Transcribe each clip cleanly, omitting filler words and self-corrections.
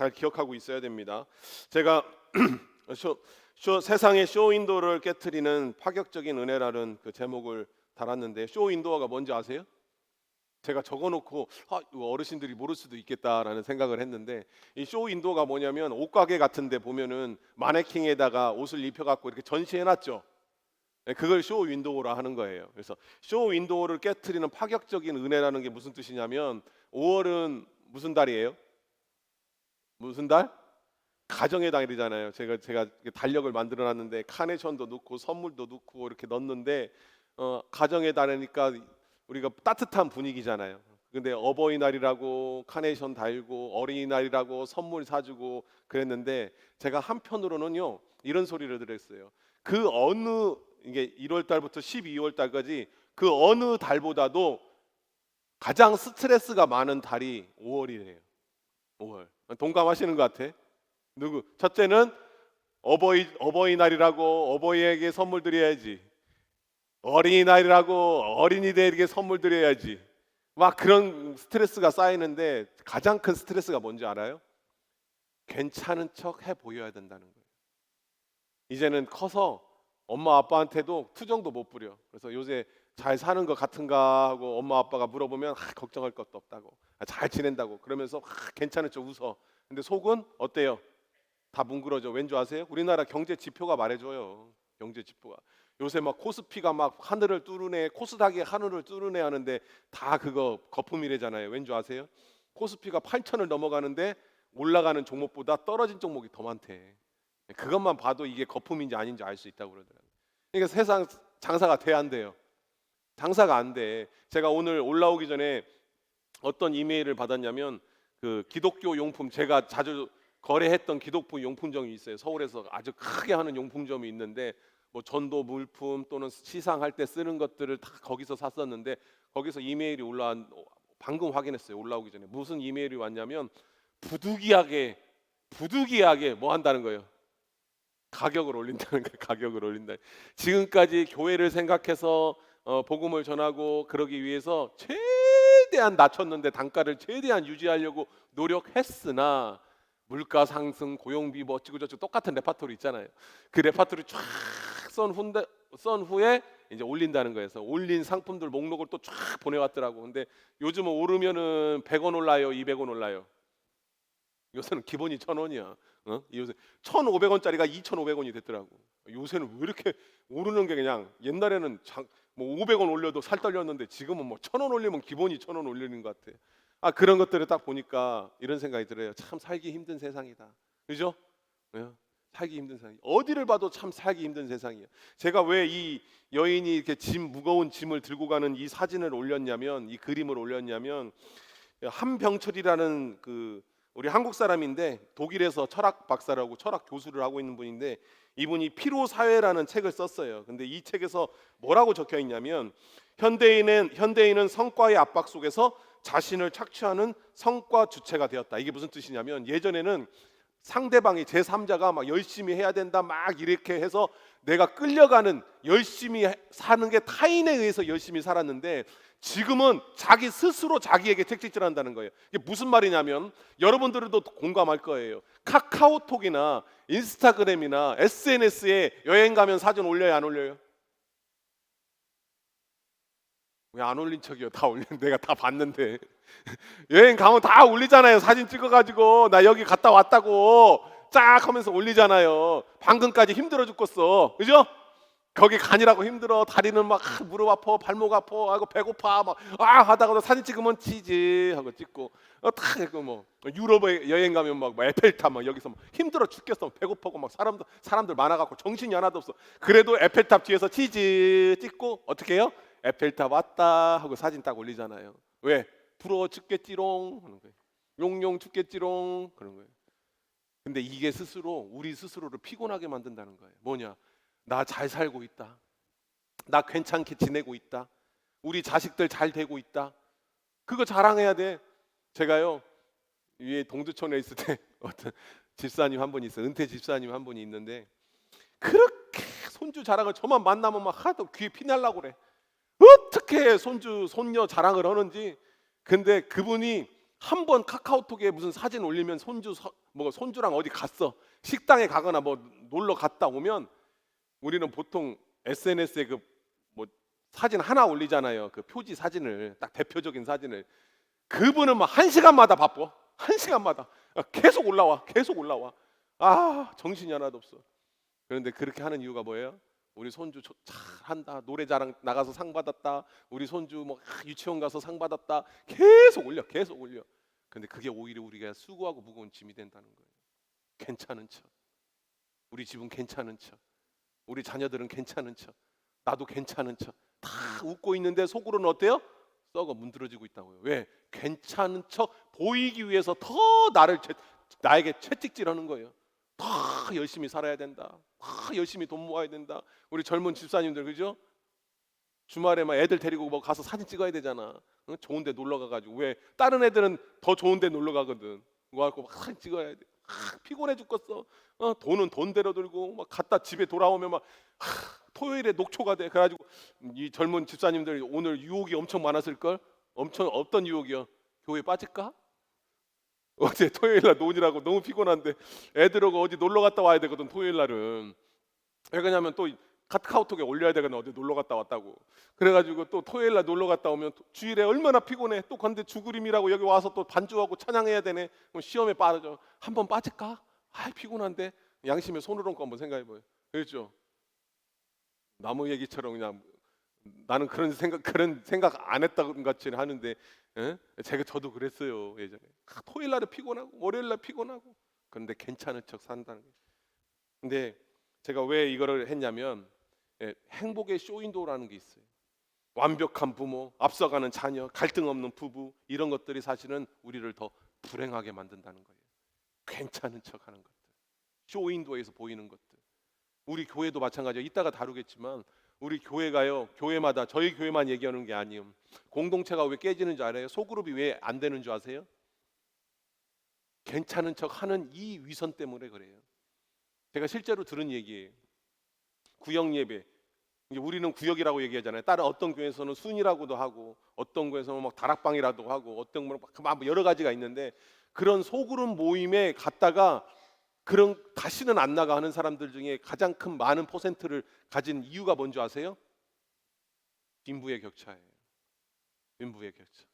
잘 기억하고 있어야 됩니다. 제가 세상의 쇼윈도를 깨트리는 파격적인 은혜라는 그 제목을 달았는데, 쇼윈도어가 뭔지 아세요? 제가 적어놓고 이거 어르신들이 모를 수도 있겠다라는 생각을 했는데, 이 쇼윈도어가 뭐냐면 옷가게 같은데 보면은 마네킹에다가 옷을 입혀갖고 이렇게 전시해놨죠. 그걸 쇼윈도어라 하는 거예요. 그래서 쇼윈도어를 깨트리는 파격적인 은혜라는 게 무슨 뜻이냐면, 5월은 무슨 달이에요? 무슨 달? 가정의 달이잖아요. 제가 달력을 만들어놨는데 카네이션도 넣고 선물도 넣고 이렇게 넣었는데, 가정의 달이니까 우리가 따뜻한 분위기잖아요. 근데 어버이날이라고 카네이션 달고 어린이날이라고 선물 사주고 그랬는데, 제가 한편으로는요 이런 소리를 들었어요. 그 어느, 이게 1월 달부터 12월 달까지 그 어느 달보다도 가장 스트레스가 많은 달이 5월이래요. 5월. 동감하시는 것 같아? 누구? 첫째는 어버이날이라고 어버이에게 선물 드려야지. 어린이날이라고 어린이들에게 선물 드려야지. 막 그런 스트레스가 쌓이는데, 가장 큰 스트레스가 뭔지 알아요? 괜찮은 척 해 보여야 된다는 거예요. 이제는 커서 엄마 아빠한테도 투정도 못 부려. 그래서 요새 잘 사는 것 같은가 하고 엄마 아빠가 물어보면 걱정할 것도 없다고, 잘 지낸다고 그러면서 괜찮은 척 웃어. 근데 속은 어때요? 다 뭉그러져. 왠지 아세요? 우리나라 경제 지표가 말해줘요. 경제 지표가 요새 막 코스피가 막 하늘을 뚫으네, 코스닥이 하늘을 뚫으네 하는데 다 그거 거품이래잖아요. 왠지 아세요? 코스피가 8천을 넘어가는데 올라가는 종목보다 떨어진 종목이 더 많대. 그것만 봐도 이게 거품인지 아닌지 알 수 있다고 그러더라고요. 그러니까 세상 장사가 돼, 안 돼요? 장사가 안 돼. 제가 오늘 올라오기 전에 어떤 이메일을 받았냐면, 그 기독교 용품, 제가 자주 거래했던 기독교 용품점이 있어요. 서울에서 아주 크게 하는 용품점이 있는데, 뭐 전도 물품 또는 시상할 때 쓰는 것들을 다 거기서 샀었는데, 거기서 이메일이 방금 확인했어요. 올라오기 전에 무슨 이메일이 왔냐면, 부득이하게 뭐 한다는 거예요? 가격을 올린다는 거예요. 가격을 올린다. 지금까지 교회를 생각해서 복음을 전하고 그러기 위해서 최대한 낮췄는데, 단가를 최대한 유지하려고 노력했으나 물가 상승, 고용비 뭐 어찌고 저찌고 똑같은 레파토리 있잖아요. 그 레파토리 쫙 썬 후에 이제 올린다는 거예요. 그래서 올린 상품들 목록을 또 쫙 보내왔더라고. 근데 요즘은 오르면은 100원 올라요, 200원 올라요. 요새는 기본이 1,000원이야. 요새 1,500원짜리가 2,500원이 됐더라고. 요새는 왜 이렇게 오르는 게, 그냥 옛날에는 뭐 500원 올려도 살 떨렸는데, 지금은 뭐 1,000원 올리면 기본이 1,000원 올리는 것 같아. 그런 것들을 딱 보니까 이런 생각이 들어요. 참 살기 힘든 세상이다. 그죠? 예, 살기 힘든 세상. 어디를 봐도 참 살기 힘든 세상이에요. 제가 왜 이 여인이 이렇게 무거운 짐을 들고 가는 이 사진을 올렸냐면, 이 그림을 올렸냐면, 한병철이라는 그 우리 한국 사람인데 독일에서 철학 박사라고 철학 교수를 하고 있는 분인데, 이분이 피로 사회라는 책을 썼어요. 근데 이 책에서 뭐라고 적혀 있냐면, 현대인은 성과의 압박 속에서 자신을 착취하는 성과 주체가 되었다. 이게 무슨 뜻이냐면, 예전에는 상대방이 제3자가 막 열심히 해야 된다 막 이렇게 해서 내가 끌려가는, 열심히 사는 게 타인에 의해서 열심히 살았는데, 지금은 자기 스스로 자기에게 채찍질한다는 거예요. 이게 무슨 말이냐면, 여러분들도 공감할 거예요. 카카오톡이나 인스타그램이나 SNS에 여행 가면 사진 올려요, 안 올려요? 왜 안 올린 척이요? 다 올린, 내가 다 봤는데. 여행 가면 다 올리잖아요. 사진 찍어가지고 나 여기 갔다 왔다고 쫙 하면서 올리잖아요. 방금까지 힘들어 죽겠어, 그죠? 거기 가니라고 힘들어. 다리는 막 무릎 아파, 발목 아파, 아이고 배고파 막 하다가도 사진 찍으면 치지 하고 찍고, 다 이거 뭐 유럽에 여행 가면 막 에펠탑 막 여기서 막 힘들어 죽겠어, 배고파고 막 사람들 많아갖고 정신이 하나도 없어. 그래도 에펠탑 뒤에서 치즈 찍고 어떻게 해요? 에펠탑 왔다 하고 사진 딱 올리잖아요. 왜? 부러워 죽겠지롱 하는 거예요. 용용 죽겠지롱 그런 거예요. 근데 이게 우리 스스로를 피곤하게 만든다는 거예요. 뭐냐? 나 잘 살고 있다, 나 괜찮게 지내고 있다, 우리 자식들 잘 되고 있다, 그거 자랑해야 돼. 제가요 위에 동두천에 있을 때 어떤 집사님 한 분이 있어요. 은퇴 집사님 한 분이 있는데, 그렇게 손주 자랑을 저만 만나면 막 하도 귀에 피 날라고 그래. 어떻게 손주 손녀 자랑을 하는지. 근데 그분이 한 번 카카오톡에 무슨 사진 올리면 손주 뭐 손주랑 어디 갔어. 식당에 가거나 뭐 놀러 갔다 오면 우리는 보통 SNS에 그 뭐 사진 하나 올리잖아요. 그 표지 사진을 딱 대표적인 사진을. 그분은 막 1시간마다 바빠. 1시간마다 계속 올라와. 계속 올라와. 아, 정신이 하나도 없어. 그런데 그렇게 하는 이유가 뭐예요? 우리 손주 잘한다. 노래자랑 나가서 상 받았다. 우리 손주 뭐 유치원 가서 상 받았다. 계속 올려. 계속 올려. 근데 그게 오히려 우리가 수고하고 무거운 짐이 된다는 거예요. 괜찮은 척. 우리 집은 괜찮은 척. 우리 자녀들은 괜찮은 척. 나도 괜찮은 척. 다 웃고 있는데 속으로는 어때요? 썩어 문드러지고 있다고요. 왜? 괜찮은 척 보이기 위해서 더 나에게 채찍질하는 거예요. 더 열심히 살아야 된다. 더 열심히 돈 모아야 된다. 우리 젊은 집사님들 그죠? 주말에 막 애들 데리고 뭐 가서 사진 찍어야 되잖아. 응? 좋은 데 놀러 가가지고. 왜? 다른 애들은 더 좋은 데 놀러 가거든. 그거 갖고 막 사진 찍어야 돼. 피곤해 죽겠어. 돈은 돈대로 들고 막 갔다 집에 돌아오면 막 토요일에 녹초가 돼. 그래가지고 이 젊은 집사님들 오늘 유혹이 엄청 많았을 걸. 엄청 어떤 유혹이요? 교회 빠질까? 어제 토요일 날 논이라고 너무 피곤한데 애들하고 어디 놀러 갔다 와야 되거든. 토요일 날은. 왜 그러냐면 또 카카오톡에 올려야 되거든. 어디 놀러 갔다 왔다고. 그래가지고 또 토요일 날 놀러 갔다 오면 주일에 얼마나 피곤해. 또 근데 주그림이라고 여기 와서 또 반주하고 찬양해야 되네. 그럼 시험에 빠르죠. 한번 빠질까? 아, 피곤한데. 양심에 손을 얹고 한번 생각해봐요. 그렇죠? 나무 얘기처럼 그냥 나는 그런 생각 안 했다는 같이 하는데, 예? 저도 그랬어요 예전에. 토요일 날에 피곤하고 월요일 날 피곤하고. 그런데 괜찮은 척 산다는 거예요. 근데 제가 왜 이거를 했냐면, 행복의 쇼윈도우라는 게 있어요. 완벽한 부모, 앞서가는 자녀, 갈등 없는 부부, 이런 것들이 사실은 우리를 더 불행하게 만든다는 거예요. 괜찮은 척하는 것들, 쇼윈도우에서 보이는 것들. 우리 교회도 마찬가지예요. 이따가 다루겠지만 우리 교회가요, 교회마다 저희 교회만 얘기하는 게 아니에요. 공동체가 왜 깨지는 줄 알아요? 소그룹이 왜 안 되는 줄 아세요? 괜찮은 척하는 이 위선 때문에 그래요. 제가 실제로 들은 얘기예요. 구역 예배. 이제 우리는 구역이라고 얘기하잖아요. 다른 어떤 교회에서는 순이라고도 하고, 어떤 교회에서는 막 다락방이라도 하고, 어떤 막 여러 가지가 있는데, 그런 소그룹 모임에 갔다가 그런 다시는 안 나가 하는 사람들 중에 가장 큰 많은 퍼센트를 가진 이유가 뭔지 아세요? 빈부의 격차예요. 빈부의 격차.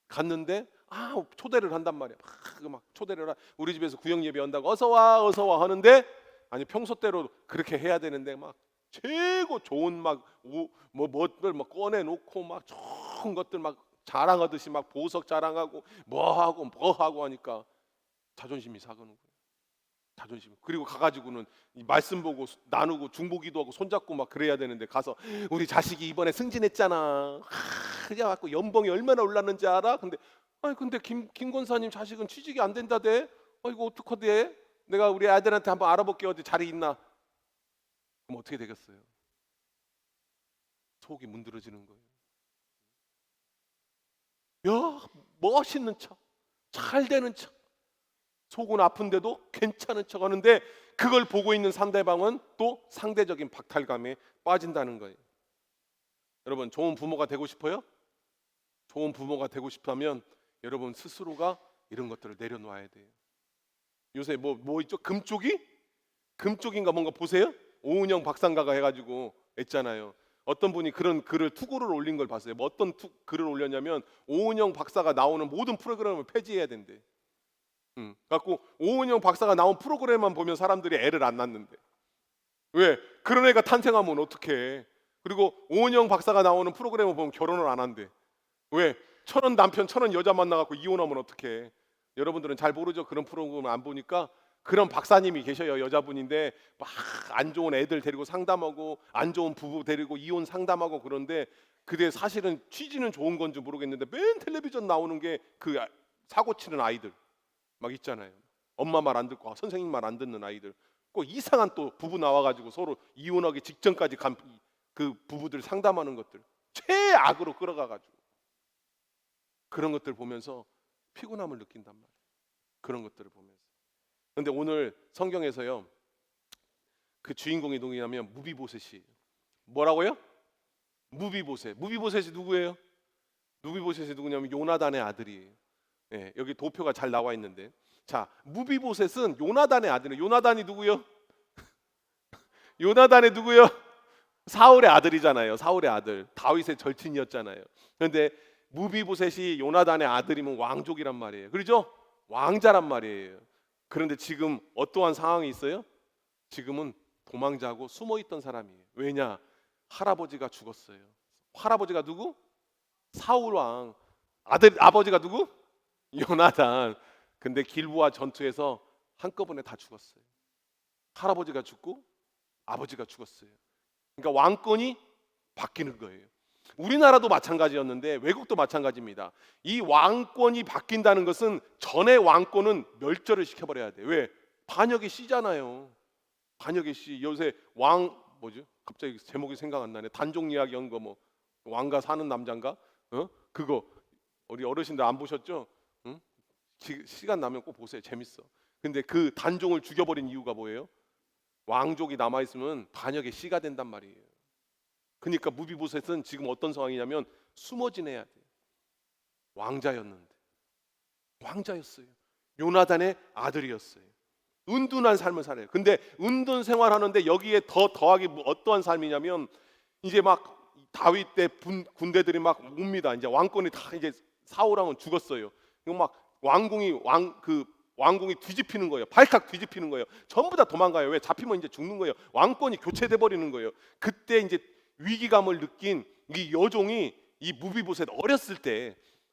갔는데 초대를 한단 말이야. 막 초대를 우리 집에서 구역 예배 한다고 어서 와 하는데, 아니 평소대로 그렇게 해야 되는데 막 최고 좋은 뭐들 막 꺼내 놓고 막 좋은 것들 막 자랑하듯이 막 보석 자랑하고 뭐 하고 하니까 자존심이 상하는 거예요. 자존심. 그리고 가가지고는 이 말씀 보고 나누고 중보기도 하고 손잡고 막 그래야 되는데, 가서 우리 자식이 이번에 승진했잖아. 그냥 갖고 연봉이 얼마나 올랐는지 알아? 근데 김 권사님 자식은 취직이 안 된다대. 이거 어떡하대? 내가 우리 아들한테 한번 알아볼게. 어디 자리 있나? 그럼 어떻게 되겠어요? 속이 문드러지는 거예요. 야, 멋있는 척, 잘 되는 척, 속은 아픈데도 괜찮은 척 하는데, 그걸 보고 있는 상대방은 또 상대적인 박탈감에 빠진다는 거예요. 여러분, 좋은 부모가 되고 싶어요? 좋은 부모가 되고 싶다면 여러분 스스로가 이런 것들을 내려놓아야 돼요. 요새 뭐 있죠? 금쪽인가 뭔가 보세요? 오은영 박사인가가 해가지고 했잖아요. 어떤 분이 그런 글을 투고를 올린 걸 봤어요. 뭐 어떤 글을 올렸냐면, 오은영 박사가 나오는 모든 프로그램을 폐지해야 된대. 갖고 오은영 박사가 나온 프로그램만 보면 사람들이 애를 안 낳는데. 왜? 그런 애가 탄생하면 어떡해? 그리고 오은영 박사가 나오는 프로그램을 보면 결혼을 안 한대. 왜? 천원 남편 천원 여자 만나갖고 이혼하면 어떡해? 여러분들은 잘 모르죠. 그런 프로그램을 안 보니까. 그런 박사님이 계셔요. 여자분인데 막 안 좋은 애들 데리고 상담하고, 안 좋은 부부 데리고 이혼 상담하고. 그런데 그게 사실은 취지는 좋은 건지 모르겠는데 맨 텔레비전 나오는 게 그 사고 치는 아이들 막 있잖아요. 엄마 말 안 듣고 선생님 말 안 듣는 아이들. 꼭 이상한 또 부부 나와가지고 서로 이혼하기 직전까지 간 그 부부들 상담하는 것들, 최악으로 끌어가가지고. 그런 것들 보면서 피곤함을 느낀단 말이에요. 그런 것들을 보면서. 그런데 오늘 성경에서요, 그 주인공이 누구냐면 무비보셋이. 뭐라고요? 무비보셋. 무비보셋이 누구예요? 무비보셋이 누구냐면 요나단의 아들이에요. 여기 도표가 잘 나와 있는데, 자, 무비보셋은 요나단의 아들이에요. 요나단이 누구요? 요나단이 누구요? 사울의 아들이잖아요. 사울의 아들. 다윗의 절친이었잖아요. 그런데 무비보셋이 요나단의 아들이면 왕족이란 말이에요. 그렇죠? 왕자란 말이에요. 그런데 지금 어떠한 상황이 있어요? 지금은 도망자고 숨어 있던 사람이에요. 왜냐? 할아버지가 죽었어요. 할아버지가 누구? 사울 왕. 아버지가 누구? 요나단. 근데 길보아 전투에서 한꺼번에 다 죽었어요. 할아버지가 죽고 아버지가 죽었어요. 그러니까 왕권이 바뀌는 거예요. 우리나라도 마찬가지였는데 외국도 마찬가지입니다. 이 왕권이 바뀐다는 것은 전의 왕권은 멸절을 시켜버려야 돼. 왜? 반역의 씨잖아요. 반역의 씨. 요새 왕 뭐죠? 갑자기 제목이 생각 안 나네. 단종 이야기 한 거 뭐 왕가 사는 남잔가? 그거 우리 어르신들 안 보셨죠? 응? 시간 나면 꼭 보세요. 재밌어. 근데 그 단종을 죽여버린 이유가 뭐예요? 왕족이 남아있으면 반역의 씨가 된단 말이에요. 그러니까 무비보셋은 지금 어떤 상황이냐면 숨어 지내야 돼요. 왕자였는데. 왕자였어요. 요나단의 아들이었어요. 은둔한 삶을 살아요. 근데 은둔 생활하는데 여기에 더하기 어떠한 삶이냐면 이제 막 다윗 때 군대들이 막 옵니다. 이제 왕권이 다 이제 사울 왕은 죽었어요. 이거 막 왕궁이 뒤집히는 거예요. 발칵 뒤집히는 거예요. 전부 다 도망가요. 왜? 잡히면 이제 죽는 거예요. 왕권이 교체돼 버리는 거예요. 그때 이제 위기감을 느낀 이 여종이 이 무비보셋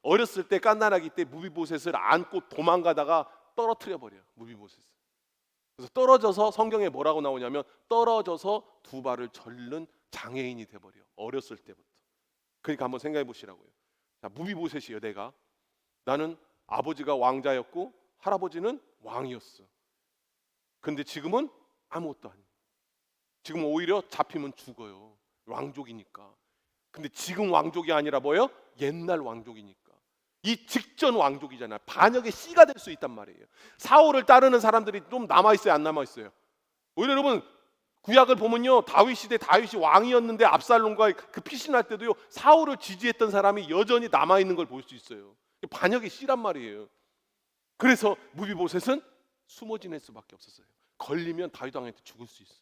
어렸을 때 갓난아기 때 무비보셋을 안고 도망가다가 떨어뜨려 버려요. 무비보셋을. 그래서 떨어져서 성경에 뭐라고 나오냐면 떨어져서 두 발을 절른 장애인이 돼 버려. 어렸을 때부터. 그러니까 한번 생각해 보시라고요. 자, 무비보셋이요. 나는 아버지가 왕자였고 할아버지는 왕이었어. 근데 지금은 아무것도 아니에요. 지금 오히려 잡히면 죽어요. 왕족이니까. 근데 지금 왕족이 아니라 뭐예요? 옛날 왕족이니까. 이 직전 왕족이잖아요. 반역의 씨가 될 수 있단 말이에요. 사울을 따르는 사람들이 좀 남아있어요, 안 남아있어요? 오히려 여러분 구약을 보면요, 다윗 시대 다윗이 왕이었는데 압살롬과 그 피신할 때도요 사울을 지지했던 사람이 여전히 남아있는 걸 볼 수 있어요. 반역의 씨란 말이에요. 그래서 무비보셋은 숨어 지낼 수밖에 없었어요. 걸리면 다윗 왕한테 죽을 수 있어.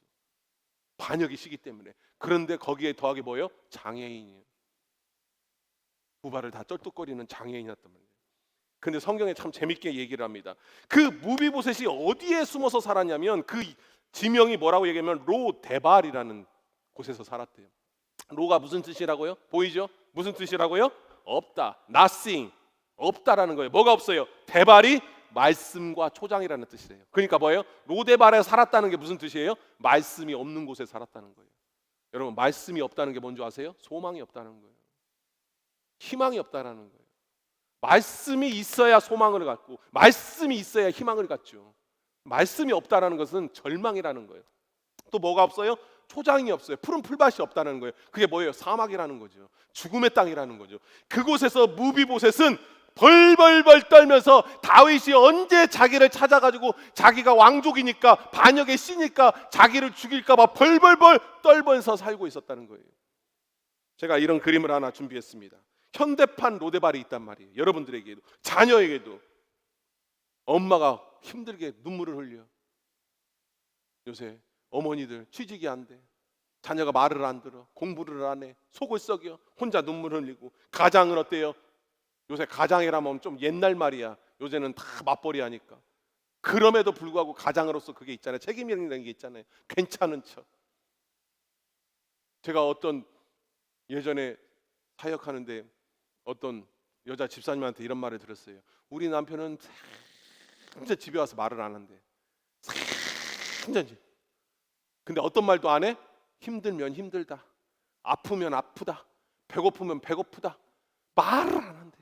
반역이 시기 때문에. 그런데 거기에 더하기 뭐예요? 장애인이에요. 두 발을 다 쩔뚝거리는 장애인이었단 말이에요. 근데 성경에 참 재밌게 얘기를 합니다. 그 무비보셋이 어디에 숨어서 살았냐면 그 지명이 뭐라고 얘기하면 로데발이라는 곳에서 살았대요. 로가 무슨 뜻이라고요? 보이죠? 무슨 뜻이라고요? 없다. nothing. 없다라는 거예요. 뭐가 없어요? 데발이 말씀과 초장이라는 뜻이래요. 그러니까 뭐예요? 로데발에 살았다는 게 무슨 뜻이에요? 말씀이 없는 곳에 살았다는 거예요. 여러분 말씀이 없다는 게 뭔지 아세요? 소망이 없다는 거예요. 희망이 없다라는 거예요. 말씀이 있어야 소망을 갖고 말씀이 있어야 희망을 갖죠. 말씀이 없다라는 것은 절망이라는 거예요. 또 뭐가 없어요? 초장이 없어요. 푸른 풀밭이 없다는 거예요. 그게 뭐예요? 사막이라는 거죠. 죽음의 땅이라는 거죠. 그곳에서 무비보셋은 벌벌벌 떨면서 다윗이 언제 자기를 찾아가지고 자기가 왕족이니까 반역의 씨니까 자기를 죽일까 봐 벌벌벌 떨면서 살고 있었다는 거예요. 제가 이런 그림을 하나 준비했습니다. 현대판 로데발이 있단 말이에요. 여러분들에게도 자녀에게도 엄마가 힘들게 눈물을 흘려. 요새 어머니들 취직이 안 돼. 자녀가 말을 안 들어. 공부를 안 해. 속을 썩여. 혼자 눈물 흘리고. 가장은 어때요? 요새 가장이라면 좀 옛날 말이야. 요새는 다 맞벌이 하니까. 그럼에도 불구하고 가장으로서 그게 있잖아요. 책임이라는 게 있잖아요. 괜찮은 척. 제가 어떤 예전에 사역하는데 어떤 여자 집사님한테 이런 말을 들었어요. 우리 남편은 진짜 집에 와서 말을 안 한대. 진짜지. 근데 어떤 말도 안 해? 힘들면 힘들다. 아프면 아프다. 배고프면 배고프다. 말을 안 한대.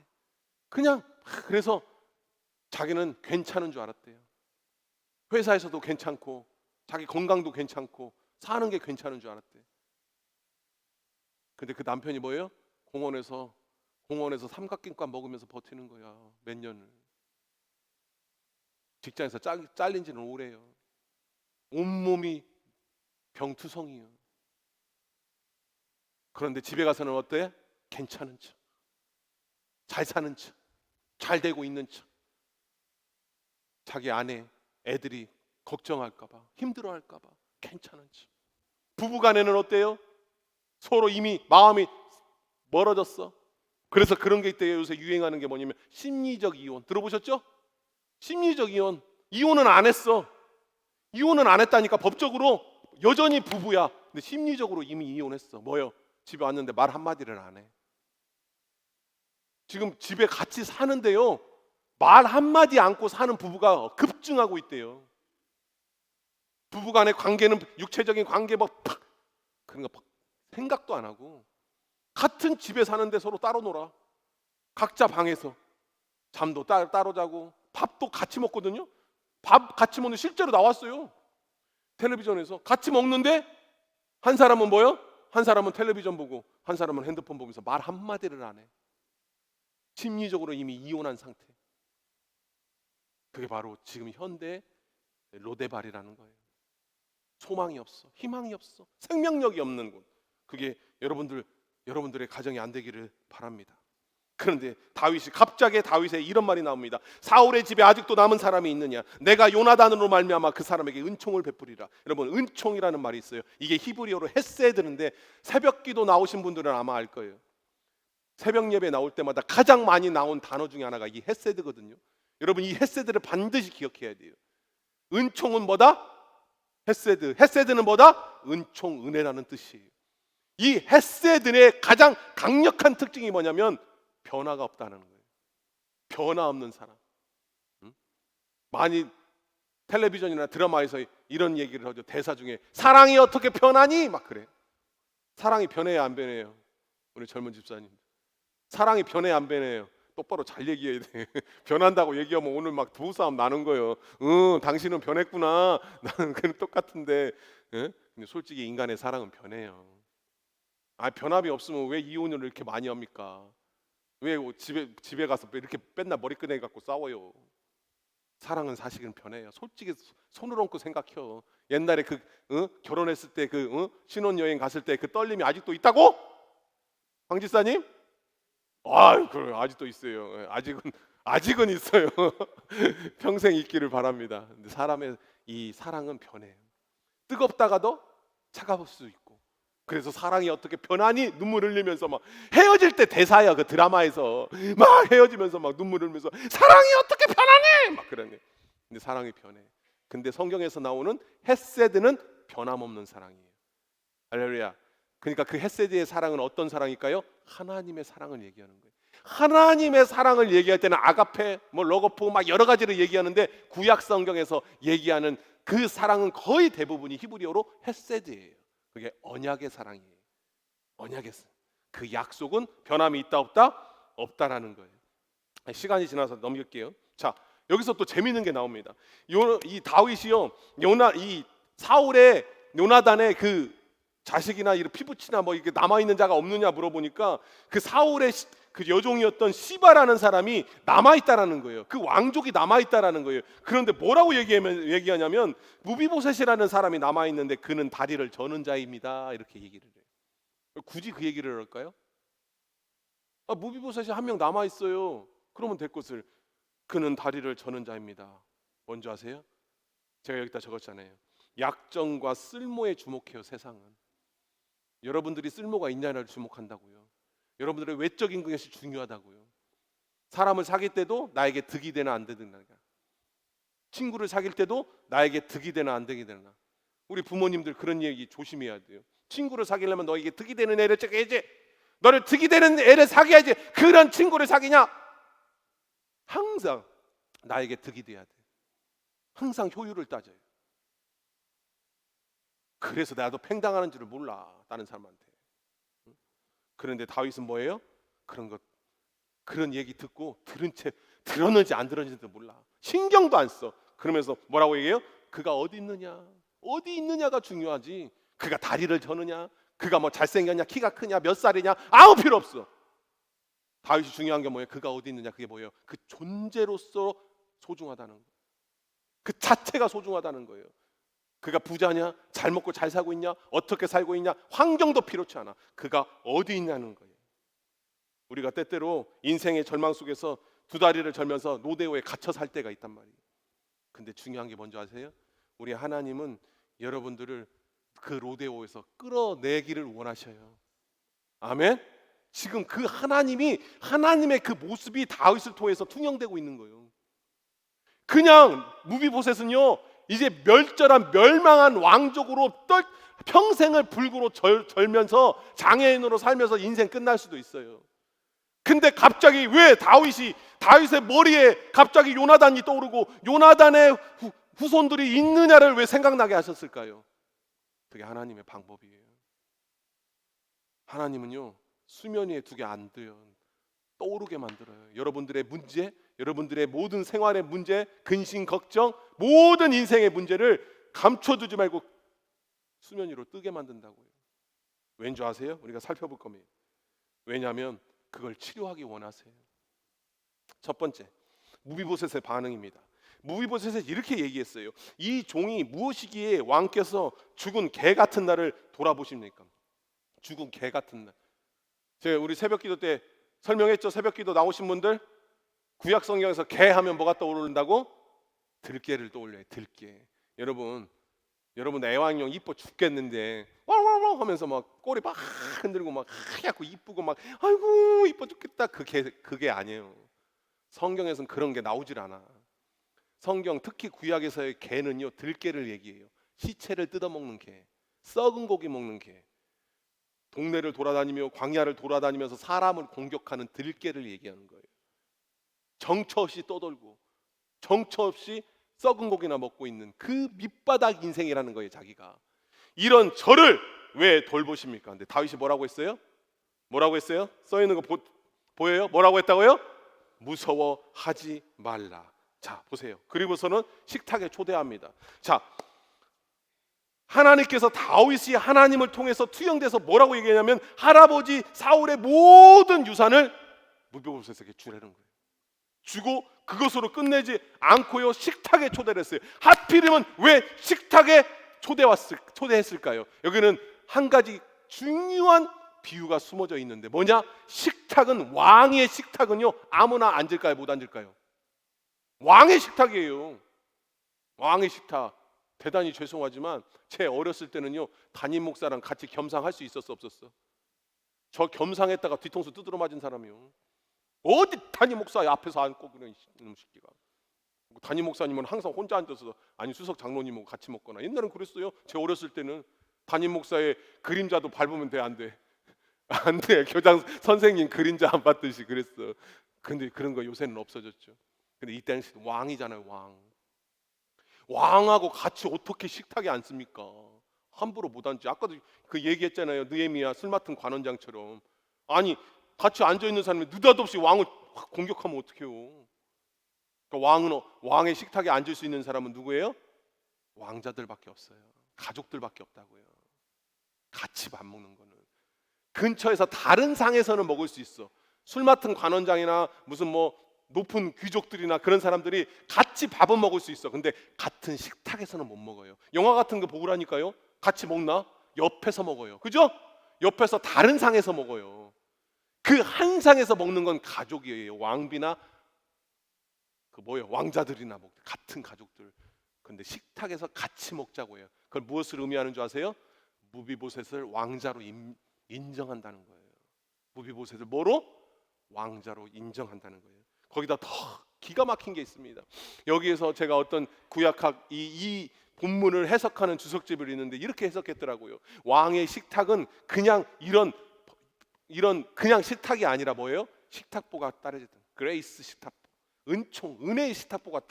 그냥 그래서 자기는 괜찮은 줄 알았대요. 회사에서도 괜찮고 자기 건강도 괜찮고 사는 게 괜찮은 줄 알았대. 근데 그 남편이 뭐예요? 공원에서 삼각김밥 먹으면서 버티는 거야. 몇 년을. 직장에서 잘린 지는 오래요. 온몸이 병투성이에요. 그런데 집에 가서는 어때? 괜찮은 척. 잘 사는 척. 잘 되고 있는 척. 자기 아내, 애들이 걱정할까봐, 힘들어할까봐 괜찮은지. 부부간에는 어때요? 서로 이미 마음이 멀어졌어. 그래서 그런 게 있대요. 요새 유행하는 게 뭐냐면 심리적 이혼. 들어보셨죠? 심리적 이혼. 이혼은 안 했어. 이혼은 안 했다니까. 법적으로 여전히 부부야. 근데 심리적으로 이미 이혼했어. 뭐요? 집에 왔는데 말 한마디를 안 해. 지금 집에 같이 사는데요, 말 한마디 않고 사는 부부가 급증하고 있대요. 부부간의 관계는 육체적인 관계 그런 거 생각도 안 하고 같은 집에 사는데 서로 따로 놀아. 각자 방에서 잠도 따로 자고 밥도 같이 먹거든요. 밥 같이 먹는 실제로 나왔어요. 텔레비전에서 같이 먹는데 한 사람은 뭐요? 한 사람은 텔레비전 보고 한 사람은 핸드폰 보면서 말 한마디를 안 해. 심리적으로 이미 이혼한 상태. 그게 바로 지금 현대 로데발이라는 거예요. 소망이 없어, 희망이 없어, 생명력이 없는 곳. 그게 여러분들의 가정이 안 되기를 바랍니다. 그런데 갑자기 다윗의 이런 말이 나옵니다. 사울의 집에 아직도 남은 사람이 있느냐? 내가 요나단으로 말미암아 그 사람에게 은총을 베푸리라. 여러분, 은총이라는 말이 있어요. 이게 히브리어로 헤세드인데 새벽기도 나오신 분들은 아마 알 거예요. 새벽 예배 나올 때마다 가장 많이 나온 단어 중에 하나가 이 헤세드거든요. 여러분, 이 헤세드를 반드시 기억해야 돼요. 은총은 뭐다? 헤세드. 헤세드는 뭐다? 은총, 은혜라는 뜻이에요. 이 헤세드의 가장 강력한 특징이 뭐냐면 변화가 없다는 거예요. 변화 없는 사람. 많이 텔레비전이나 드라마에서 이런 얘기를 하죠. 대사 중에 사랑이 어떻게 변하니? 막 그래. 사랑이 변해야 안 변해요? 우리 젊은 집사님, 사랑이 변해 안 변해요? 똑바로 잘 얘기해야 돼. 변한다고 얘기하면 오늘 막 부부싸움 나는 거예요. 당신은 변했구나. 나는 그냥 똑같은데. 예? 근데 솔직히 인간의 사랑은 변해요. 변함이 없으면 왜 이혼을 이렇게 많이 합니까? 왜 집에 가서 이렇게 맨날 머리끄댕이 갖고 싸워요? 사랑은 사실은 변해요. 솔직히 손을 얹고 생각해요. 옛날에 결혼했을 때 신혼여행 갔을 때 그 떨림이 아직도 있다고? 황 지사님? 그래, 아직도 있어요. 예, 아직은 있어요. 평생 있기를 바랍니다. 근데 사람의 이 사랑은 변해요. 뜨겁다가도 차가울 수 있고. 그래서 사랑이 어떻게 변하니? 눈물 흘리면서 막 헤어질 때 대사야, 그 드라마에서 막 헤어지면서 막 눈물 흘리면서 사랑이 어떻게 변하니? 막 그러네. 근데 사랑이 변해. 근데 성경에서 나오는 헤세드는 변함없는 사랑이에요. 할렐루야. 그러니까 그 헤세드의 사랑은 어떤 사랑일까요? 하나님의 사랑을 얘기하는 거예요. 하나님의 사랑을 얘기할 때는 아가페, 러거포 막 여러 가지를 얘기하는데 구약 성경에서 얘기하는 그 사랑은 거의 대부분이 히브리어로 헤세드예요. 그게 언약의 사랑이에요. 언약의 사랑. 그 약속은 변함이 있다 없다? 없다라는 거예요. 시간이 지나서 넘길게요. 자, 여기서 또 재미있는 게 나옵니다. 이 다윗이요, 이 사울의 요나단의 그 자식이나 이런 피부치나 이렇게 남아 있는 자가 없느냐 물어보니까 그 사울의 그 여종이었던 시바라는 사람이 남아 있다라는 거예요. 그 왕족이 남아 있다라는 거예요. 그런데 뭐라고 얘기하냐면 무비보셋이라는 사람이 남아 있는데 그는 다리를 저는 자입니다. 이렇게 얘기를 해요. 굳이 그 얘기를 할까요? 무비보셋이 한 명 남아 있어요. 그러면 될 것을 그는 다리를 저는 자입니다. 뭔지 아세요? 제가 여기다 적었잖아요. 약점과 쓸모에 주목해요. 세상은 여러분들이 쓸모가 있냐를 주목한다고요. 여러분들의 외적인 것이 중요하다고요. 사람을 사귈 때도 나에게 득이 되나 안 되나, 친구를 사귈 때도 나에게 득이 되나 안 득이 되나. 우리 부모님들 그런 얘기 조심해야 돼요. 친구를 사귀려면 너에게 득이 되는 애를 찾아야지. 너를 득이 되는 애를 사귀어야지. 그런 친구를 사귀냐? 항상 나에게 득이 돼야 돼. 항상 효율을 따져요. 그래서 나도 팽당하는 줄을 몰라, 다른 사람한테. 그런데 다윗은 뭐예요? 그런 얘기 듣고 들은 채 들었는지 안 들었는지도 몰라. 신경도 안 써. 그러면서 뭐라고 얘기해요? 그가 어디 있느냐가 중요하지. 그가 다리를 저느냐, 그가 잘생겼냐, 키가 크냐, 몇 살이냐, 아무 필요 없어. 다윗이 중요한 게 뭐예요? 그가 어디 있느냐. 그게 뭐예요? 그 존재로서 소중하다는 거예요. 그 자체가 소중하다는 거예요. 그가 부자냐, 잘 먹고 잘 살고 있냐, 어떻게 살고 있냐, 환경도 필요치 않아. 그가 어디 있냐는 거예요. 우리가 때때로 인생의 절망 속에서 두 다리를 절면서 로데오에 갇혀 살 때가 있단 말이에요. 근데 중요한 게 뭔지 아세요? 우리 하나님은 여러분들을 그 로데오에서 끌어내기를 원하셔요. 아멘. 지금 그 하나님의 그 모습이 다윗을 통해서 투영되고 있는 거예요. 그냥 무비보셋은요 이제 멸절한 멸망한 왕족으로 평생을 불구로 절면서 장애인으로 살면서 인생 끝날 수도 있어요. 근데 갑자기 왜 다윗의 머리에 갑자기 요나단이 떠오르고 요나단의 후손들이 있느냐를 왜 생각나게 하셨을까요? 그게 하나님의 방법이에요. 하나님은요 수면 위에 두게 안 돼요. 떠오르게 만들어요. 여러분들의 문제, 여러분들의 모든 생활의 문제, 근심 걱정, 모든 인생의 문제를 감춰두지 말고 수면 위로 뜨게 만든다고요. 왠지 아세요? 우리가 살펴볼 겁니다. 왜냐하면 그걸 치료하기 원하세요. 첫 번째, 무비보셋의 반응입니다. 무비보셋이 이렇게 얘기했어요. 이 종이 무엇이기에 왕께서 죽은 개 같은 날을 돌아보십니까? 죽은 개 같은 날. 제가 우리 새벽기도 때 설명했죠. 새벽기도 나오신 분들 구약 성경에서 개 하면 뭐가 떠오른다고? 들개를 떠올려요. 들개. 여러분 애완용 이뻐 죽겠는데 와와와 하면서 막 꼬리 막 흔들고 막 하얗고 이쁘고 막 아이고 이뻐 죽겠다. 그게 아니에요. 성경에서는 그런 게 나오질 않아. 성경 특히 구약에서의 개는요 들개를 얘기해요. 시체를 뜯어먹는 개, 썩은 고기 먹는 개, 동네를 돌아다니며 광야를 돌아다니면서 사람을 공격하는 들개를 얘기하는 거예요. 정처 없이 떠돌고 정처 없이 썩은 고기나 먹고 있는 그 밑바닥 인생이라는 거예요. 자기가 이런 저를 왜 돌보십니까? 근데 다윗이 뭐라고 했어요? 써 있는 거 보여요? 뭐라고 했다고요? 무서워하지 말라. 자 보세요. 그리고서는 식탁에 초대합니다. 자 하나님께서 다윗이 하나님을 통해서 투영돼서 뭐라고 얘기하냐면 할아버지 사울의 모든 유산을 무비보셋에게 주라는 거예요. 주고 그것으로 끝내지 않고요 식탁에 초대를 했어요. 하필이면 왜 식탁에 초대했을까요? 여기는 한 가지 중요한 비유가 숨어져 있는데 뭐냐? 왕의 식탁은요 아무나 앉을까요? 못 앉을까요? 왕의 식탁이에요. 왕의 식탁. 대단히 죄송하지만 제 어렸을 때는요 담임 목사랑 같이 겸상할 수 있었어 없었어? 저 겸상했다가 뒤통수 두드러 맞은 사람이요. 어디 담임 목사 앞에서 앉고 그런 이놈 새끼가. 담임 목사님은 항상 혼자 앉아서 아니 수석 장로님하고 같이 먹거나 옛날엔 그랬어요. 제 어렸을 때는 담임 목사의 그림자도 밟으면 돼 안 돼? 안 돼. 교장 선생님 그림자 안 받듯이 그랬어. 근데 그런 거 요새는 없어졌죠. 근데 이때는 왕이잖아요. 왕하고 같이 어떻게 식탁에 앉습니까? 함부로 못 앉지. 아까도 그 얘기했잖아요. 느헤미야 술 맡은 관원장처럼. 아니 같이 앉아 있는 사람이 느닷없이 왕을 공격하면 어떡해요? 그러니까 왕의 식탁에 앉을 수 있는 사람은 누구예요? 왕자들밖에 없어요. 가족들밖에 없다고요. 같이 밥 먹는 거는 근처에서 다른 상에서는 먹을 수 있어. 술 맡은 관원장이나 무슨 뭐 높은 귀족들이나 그런 사람들이 같이 밥은 먹을 수 있어. 근데 같은 식탁에서는 못 먹어요. 영화 같은 거 보라니까요. 같이 먹나? 옆에서 먹어요. 그죠? 옆에서 다른 상에서 먹어요. 그 한 상에서 먹는 건 가족이에요. 왕비나 왕자들이나 같은 가족들. 근데 식탁에서 같이 먹자고 해요. 그걸 무엇을 의미하는 줄 아세요? 무비보셋을 왕자로 인정한다는 거예요. 무비보셋을 뭐로? 왕자로 인정한다는 거예요. 거기다 더 기가 막힌 게 있습니다. 여기에서 제가 어떤 구약학 이 본문을 해석하는 주석집을 읽는데 이렇게 해석했더라고요. 왕의 식탁은 그냥 이런 그냥 식탁이 아니라 뭐예요? 식탁보가 따르던 그레이스 식탁보, 은혜의 식탁보가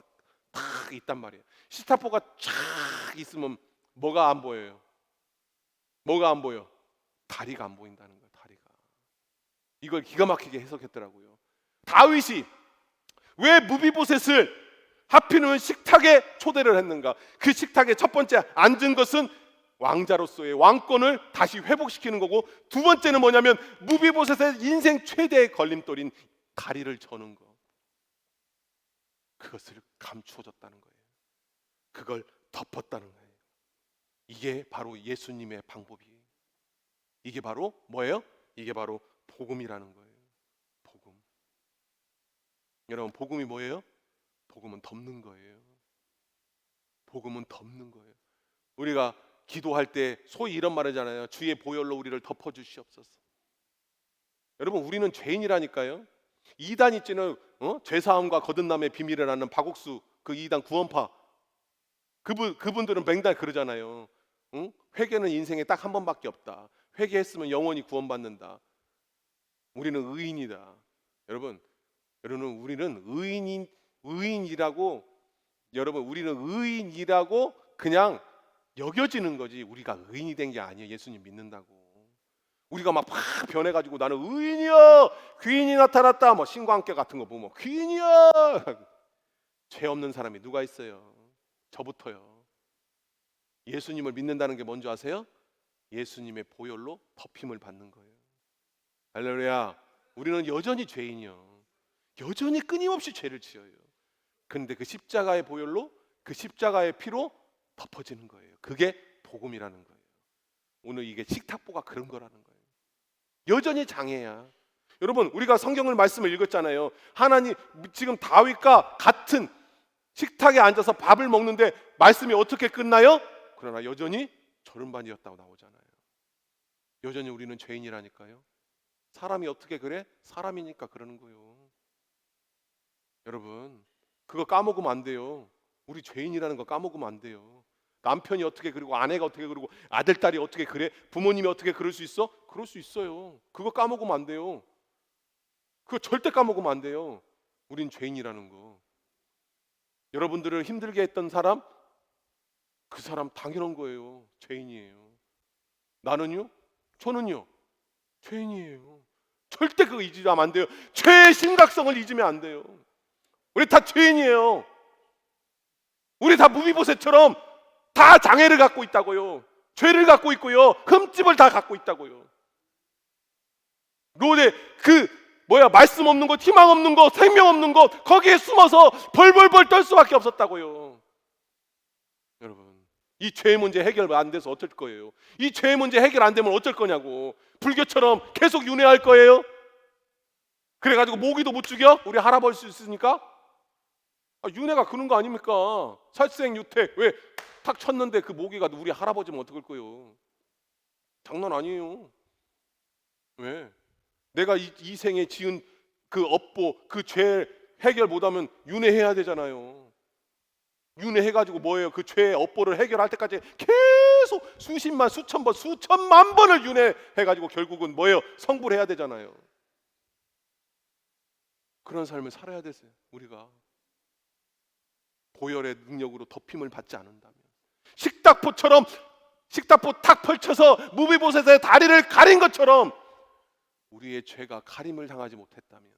탁 있단 말이에요. 식탁보가 쫙 있으면 뭐가 안 보여요? 뭐가 안 보여? 다리가 안 보인다는 거예요. 다리가. 이걸 기가 막히게 해석했더라고요. 다윗이 왜 무비보셋을 하필이면 식탁에 초대를 했는가? 그 식탁에 첫 번째 앉은 것은 왕자로서의 왕권을 다시 회복시키는 거고, 두 번째는 뭐냐면 무비보셋의 인생 최대의 걸림돌인 다리를 저는 거, 그것을 감추어줬다는 거예요. 그걸 덮었다는 거예요. 이게 바로 예수님의 방법이에요. 이게 바로 뭐예요? 이게 바로 복음이라는 거예요. 복음. 여러분, 복음이 뭐예요? 복음은 덮는 거예요. 복음은 덮는 거예요. 우리가 기도할 때 소위 이런 말 하잖아요. 주의 보혈로 우리를 덮어 주시옵소서. 여러분, 우리는 죄인이라니까요. 이단 있지는 죄사함과 거듭남의 비밀을 아는 박옥수 그 이단 구원파, 그분들은 맨날 그러잖아요. 응? 회개는 인생에 딱 한 번밖에 없다. 회개했으면 영원히 구원받는다. 우리는 의인이다. 여러분, 우리는 의인이라고, 여러분, 우리는 의인이라고 그냥 여겨지는 거지, 우리가 의인이 된 게 아니에요. 예수님 믿는다고 우리가 막 변해가지고 나는 의인이야, 귀인이 나타났다, 뭐 신광계 같은 거 보면 귀인이야. 죄 없는 사람이 누가 있어요? 저부터요. 예수님을 믿는다는 게 뭔지 아세요? 예수님의 보혈로 덮임을 받는 거예요. 할렐루야. 우리는 여전히 죄인이요. 여전히 끊임없이 죄를 지어요. 그런데 그 십자가의 보혈로, 그 십자가의 피로 덮어지는 거예요. 그게 복음이라는 거예요. 오늘 이게 식탁보가 그런 거라는 거예요. 여전히 장애야. 여러분, 우리가 성경을 말씀을 읽었잖아요. 하나님, 지금 다윗과 같은 식탁에 앉아서 밥을 먹는데 말씀이 어떻게 끝나요? 그러나 여전히 저른반이었다고 나오잖아요. 여전히 우리는 죄인이라니까요. 사람이 어떻게 그래? 사람이니까 그러는 거예요. 여러분, 그거 까먹으면 안 돼요. 우리 죄인이라는 거 까먹으면 안 돼요. 남편이 어떻게 그러고 아내가 어떻게 그러고 아들 딸이 어떻게 그래? 부모님이 어떻게 그럴 수 있어? 그럴 수 있어요. 그거 까먹으면 안 돼요. 그거 절대 까먹으면 안 돼요. 우린 죄인이라는 거. 여러분들을 힘들게 했던 사람, 그 사람 당연한 거예요. 죄인이에요. 나는요? 저는요? 죄인이에요. 절대 그거 잊으면 안 돼요. 죄의 심각성을 잊으면 안 돼요. 우리 다 죄인이에요. 우리 다 무비보셋처럼 다 장애를 갖고 있다고요. 죄를 갖고 있고요. 흠집을 다 갖고 있다고요. 롯의 말씀 없는 것, 희망 없는 것, 생명 없는 것, 거기에 숨어서 벌벌벌 떨 수밖에 없었다고요. 여러분, 이 죄의 문제 해결 안 돼서 어쩔 거예요? 이 죄의 문제 해결 안 되면 어쩔 거냐고. 불교처럼 계속 윤회할 거예요? 그래가지고 모기도 못 죽여? 우리 할아버지 수 있으니까? 윤회가 그런 거 아닙니까? 살생유택 왜 탁 쳤는데 그 모기가 우리 할아버지면 어떡할 거예요? 장난 아니에요. 왜? 내가 이 생에 지은 그 업보, 그 죄 해결 못하면 윤회해야 되잖아요. 윤회해가지고 뭐예요? 그 죄의 업보를 해결할 때까지 계속 수십만, 수천 번, 수천만 번을 윤회해가지고 결국은 뭐예요? 성불해야 되잖아요. 그런 삶을 살아야 되세요. 우리가 보혈의 능력으로 덮임을 받지 않는다면, 식탁보처럼 식탁보 탁 펼쳐서 무비보셋의 다리를 가린 것처럼 우리의 죄가 가림을 당하지 못했다면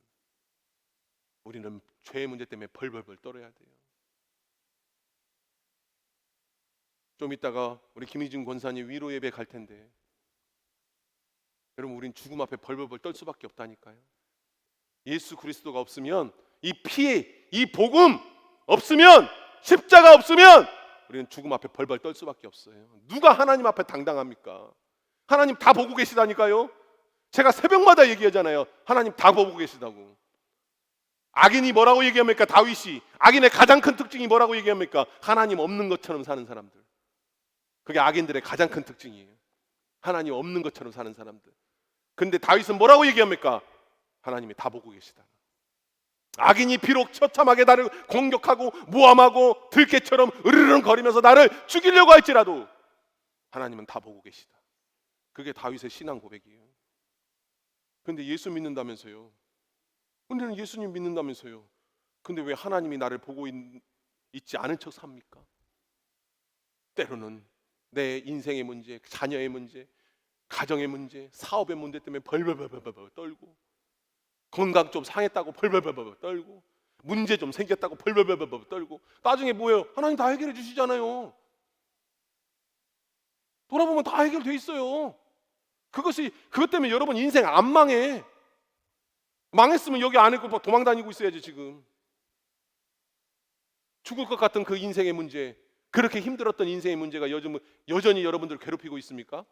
우리는 죄의 문제 때문에 벌벌벌 떨어야 돼요. 좀 이따가 우리 김희준 권사님 위로 예배 갈 텐데, 여러분, 우린 죽음 앞에 벌벌벌 떨 수밖에 없다니까요. 예수 그리스도가 없으면, 이 피, 이 복음 없으면, 십자가 없으면 우리는 죽음 앞에 벌벌 떨 수밖에 없어요. 누가 하나님 앞에 당당합니까? 하나님 다 보고 계시다니까요. 제가 새벽마다 얘기하잖아요. 하나님 다 보고 계시다고. 악인이 뭐라고 얘기합니까? 다윗이 악인의 가장 큰 특징이 뭐라고 얘기합니까? 하나님 없는 것처럼 사는 사람들. 그게 악인들의 가장 큰 특징이에요. 하나님 없는 것처럼 사는 사람들. 근데 다윗은 뭐라고 얘기합니까? 하나님이 다 보고 계시다. 악인이 비록 처참하게 나를 공격하고 모함하고 들깨처럼 으르렁 거리면서 나를 죽이려고 할지라도 하나님은 다 보고 계시다. 그게 다윗의 신앙 고백이에요. 근데 예수 믿는다면서요. 우리는 예수님 믿는다면서요. 근데 왜 하나님이 나를 보고 있지 않은 척 삽니까? 때로는 내 인생의 문제, 자녀의 문제, 가정의 문제, 사업의 문제 때문에 벌벌벌벌 떨고, 건강 좀 상했다고 벌벌벌벌 떨고, 문제 좀 생겼다고 벌벌벌벌 떨고, 나중에 뭐예요? 하나님 다 해결해 주시잖아요. 돌아보면 다 해결돼 있어요. 그것 때문에 여러분 인생 안 망해. 망했으면 여기 안 있고 도망 다니고 있어야지. 지금 죽을 것 같은 그 인생의 문제, 그렇게 힘들었던 인생의 문제가 여전히 여러분들을 괴롭히고 있습니까?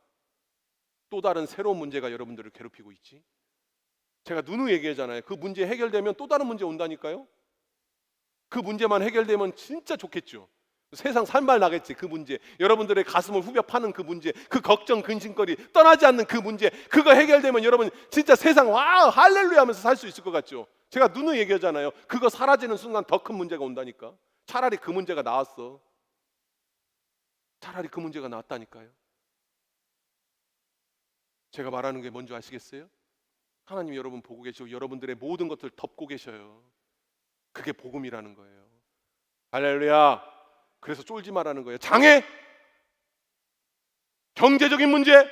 또 다른 새로운 문제가 여러분들을 괴롭히고 있지. 제가 누누이 얘기하잖아요. 그 문제 해결되면 또 다른 문제 온다니까요. 그 문제만 해결되면 진짜 좋겠죠. 세상 살말 나겠지. 그 문제, 여러분들의 가슴을 후벼 파는 그 문제, 그 걱정, 근심거리, 떠나지 않는 그 문제, 그거 해결되면 여러분 진짜 세상 와 할렐루야 하면서 살 수 있을 것 같죠. 제가 누누이 얘기하잖아요. 그거 사라지는 순간 더 큰 문제가 온다니까. 차라리 그 문제가 나왔어. 차라리 그 문제가 나왔다니까요. 제가 말하는 게 뭔지 아시겠어요? 하나님이 여러분 보고 계시고 여러분들의 모든 것들 덮고 계셔요. 그게 복음이라는 거예요. 할렐루야. 그래서 쫄지 말라는 거예요. 장애, 경제적인 문제,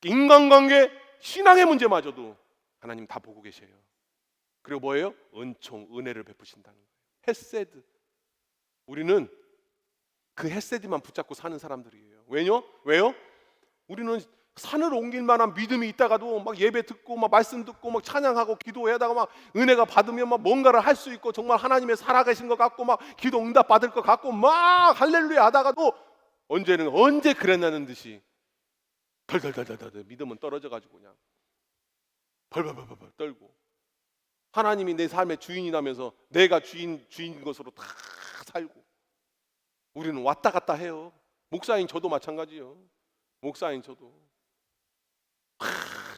인간관계, 신앙의 문제마저도 하나님 다 보고 계셔요. 그리고 뭐예요? 은총, 은혜를 베푸신다는 거예요. 헤세드. 우리는 그 헤세드만 붙잡고 사는 사람들이에요. 왜요? 우리는 산을 옮길 만한 믿음이 있다가도 막 예배 듣고 막 말씀 듣고 막 찬양하고 기도하다가 막 은혜가 받으면 막 뭔가를 할 수 있고 정말 하나님의 살아계신 것 같고 막 기도 응답 받을 것 같고 막 할렐루야 하다가도 언제 그랬냐는 듯이 덜덜덜덜 믿음은 떨어져 가지고 그냥 벌벌벌벌 떨고 하나님이 내 삶의 주인이라면서 내가 주인 것으로 다 살고 우리는 왔다 갔다 해요. 목사인 저도 마찬가지요. 목사인 저도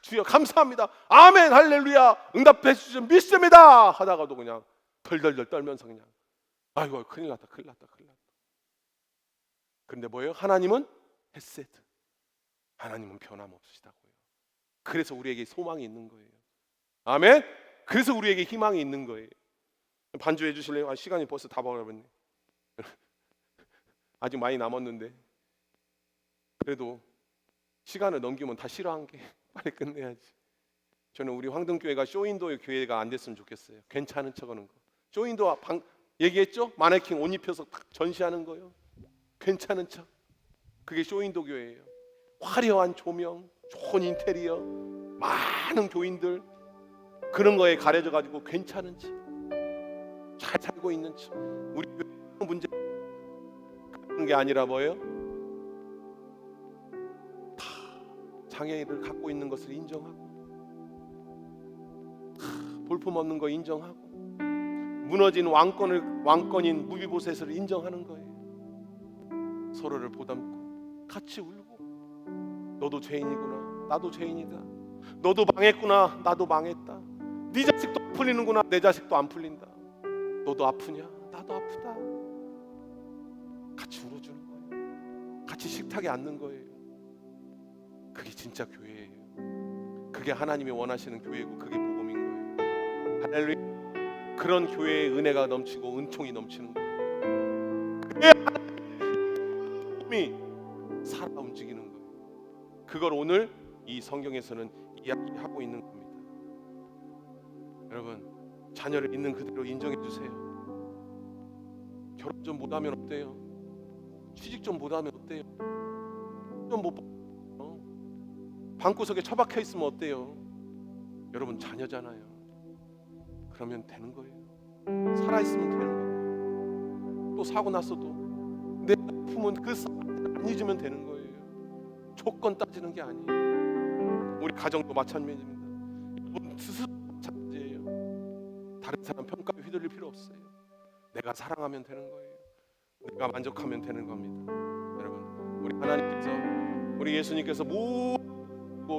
주여 감사합니다. 아멘 할렐루야 응답해 주시면 믿습니다 하다가도 그냥 덜덜덜 떨면서 그냥 아이고 큰일 났다. 그런데 뭐예요? 하나님은 헤세드. 하나님은 변함없으시다고요. 그래서 우리에게 소망이 있는 거예요. 아멘. 그래서 우리에게 희망이 있는 거예요. 반주해 주실래요? 시간이 벌써 다 버렸네. 아직 많이 남았는데 그래도 시간을 넘기면 다 싫어한 게 빨리 끝내야지. 저는 우리 황등교회가 쇼윈도의 교회가 안 됐으면 좋겠어요. 괜찮은 척하는 거. 쇼윈도 얘기했죠? 마네킹 옷 입혀서 딱 전시하는 거요. 괜찮은 척. 그게 쇼윈도 교회예요. 화려한 조명, 좋은 인테리어, 많은 교인들 그런 거에 가려져 가지고 괜찮은 척, 잘 살고 있는 척. 우리 교회 문제 그런 게 아니라 뭐예요? 장애를 갖고 있는 것을 인정하고 볼품없는 거 인정하고 무너진 왕권인 무비보셋을 인정하는 거예요. 서로를 보담고 같이 울고 너도 죄인이구나 나도 죄인이다. 너도 망했구나 나도 망했다. 네 자식도 안 풀리는구나 내 자식도 안 풀린다. 너도 아프냐 나도 아프다. 같이 울어주는 거예요. 같이 식탁에 앉는 거예요. 그게 진짜 교회예요. 그게 하나님이 원하시는 교회고 그게 복음인 거예요. 할렐루야. 그런 교회의 은혜가 넘치고 은총이 넘치는 거예요. 그게 복음이 살아 움직이는 거예요. 그걸 오늘 이 성경에서는 이야기하고 있는 겁니다. 여러분 자녀를 있는 그대로 인정해 주세요. 결혼 좀 못하면 어때요? 취직 좀 못하면 어때요? 좀 못 방구석에 처박혀 있으면 어때요? 여러분 자녀잖아요. 그러면 되는 거예요. 살아있으면 되는 거예요. 또 사고 났어도 내 아픔은 그 안 잊으면 되는 거예요. 조건 따지는 게 아니에요. 우리 가정도 마찬가지입니다. 여러분 스스로 마찬가지예요. 다른 사람 평가에 휘둘릴 필요 없어요. 내가 사랑하면 되는 거예요. 내가 만족하면 되는 겁니다. 여러분 우리 하나님께서 우리 예수님께서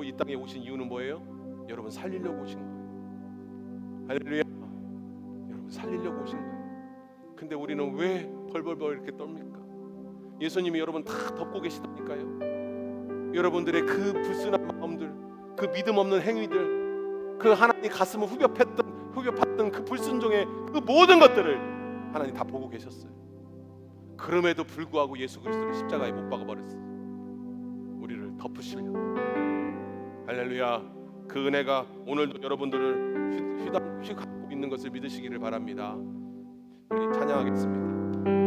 이 땅에 오신 이유는 뭐예요? 여러분 살리려고 오신 거예요. 할렐루야. 여러분 살리려고 오신 거예요. 근데 우리는 왜 벌벌벌 이렇게 떱니까? 예수님이 여러분 다 덮고 계시다니까요. 여러분들의 그 불순한 마음들, 그 믿음 없는 행위들, 그 하나님 가슴을 후벼 팠던 그 불순종의 그 모든 것들을 하나님 다 보고 계셨어요. 그럼에도 불구하고 예수 그리스도를 십자가에 못 박아 버렸어요. 우리를 덮으시려고. 할렐루야. 그 은혜가 오늘도 여러분들을 휘감고 있는 것을 믿으시기를 바랍니다. 우리 찬양하겠습니다.